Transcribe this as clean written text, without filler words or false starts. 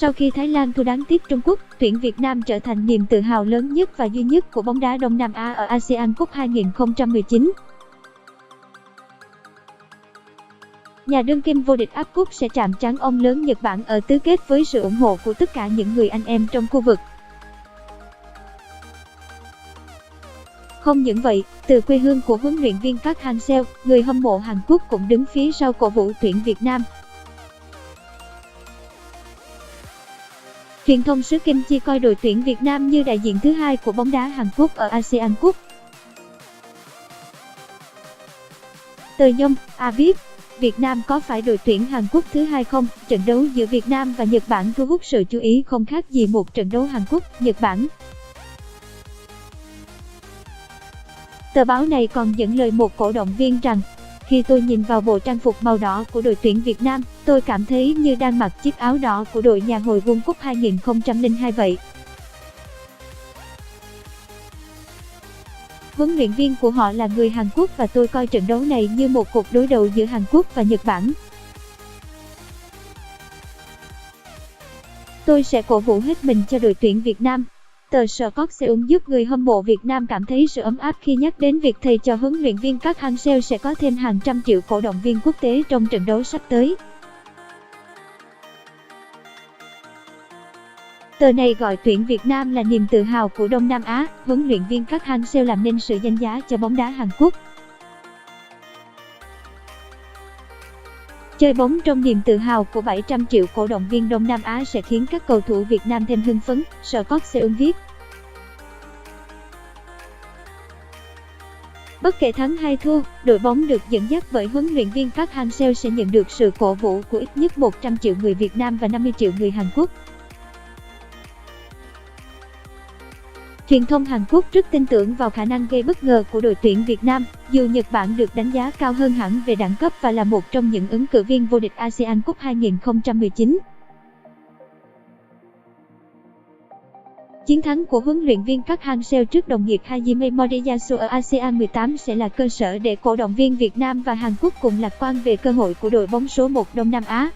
Sau khi Thái Lan thua đáng tiếc Trung Quốc, tuyển Việt Nam trở thành niềm tự hào lớn nhất và duy nhất của bóng đá Đông Nam Á ở ASEAN Cup 2019. Nhà đương kim vô địch Af Cup sẽ chạm trán ông lớn Nhật Bản ở tứ kết với sự ủng hộ của tất cả những người anh em trong khu vực. Không những vậy, từ quê hương của huấn luyện viên Park Hang-seo, người hâm mộ Hàn Quốc cũng đứng phía sau cổ vũ tuyển Việt Nam. Truyền thông xứ Kim Chi coi đội tuyển Việt Nam như đại diện thứ hai của bóng đá Hàn Quốc ở ASEAN Cup. Tờ Nhông, viết, Việt Nam có phải đội tuyển Hàn Quốc thứ hai không? Trận đấu giữa Việt Nam và Nhật Bản thu hút sự chú ý không khác gì một trận đấu Hàn Quốc-Nhật Bản. Tờ báo này còn dẫn lời một cổ động viên rằng, khi tôi nhìn vào bộ trang phục màu đỏ của đội tuyển Việt Nam, tôi cảm thấy như đang mặc chiếc áo đỏ của đội nhà hồi World Cup 2002 vậy. Huấn luyện viên của họ là người Hàn Quốc và tôi coi trận đấu này như một cuộc đối đầu giữa Hàn Quốc và Nhật Bản. Tôi sẽ cổ vũ hết mình cho đội tuyển Việt Nam. Tờ Sport Seoul giúp người hâm mộ Việt Nam cảm thấy sự ấm áp khi nhắc đến việc thầy trò huấn luyện viên Park Hang-seo sẽ có thêm hàng trăm triệu cổ động viên quốc tế trong trận đấu sắp tới. Tờ này gọi tuyển Việt Nam là niềm tự hào của Đông Nam Á, huấn luyện viên Park Hang-seo làm nên sự danh giá cho bóng đá Hàn Quốc. Chơi bóng trong niềm tự hào của 700 triệu cổ động viên Đông Nam Á sẽ khiến các cầu thủ Việt Nam thêm hưng phấn, Sport Seoul viết. Bất kể thắng hay thua, đội bóng được dẫn dắt bởi huấn luyện viên Park Hang-seo sẽ nhận được sự cổ vũ của ít nhất 100 triệu người Việt Nam và 50 triệu người Hàn Quốc. Truyền thông Hàn Quốc rất tin tưởng vào khả năng gây bất ngờ của đội tuyển Việt Nam, dù Nhật Bản được đánh giá cao hơn hẳn về đẳng cấp và là một trong những ứng cử viên vô địch ASEAN Cup 2019. Chiến thắng của huấn luyện viên Park Hang-seo trước đồng nghiệp Hajime Moriyasu ở ASEAN 18 sẽ là cơ sở để cổ động viên Việt Nam và Hàn Quốc cùng lạc quan về cơ hội của đội bóng số 1 Đông Nam Á.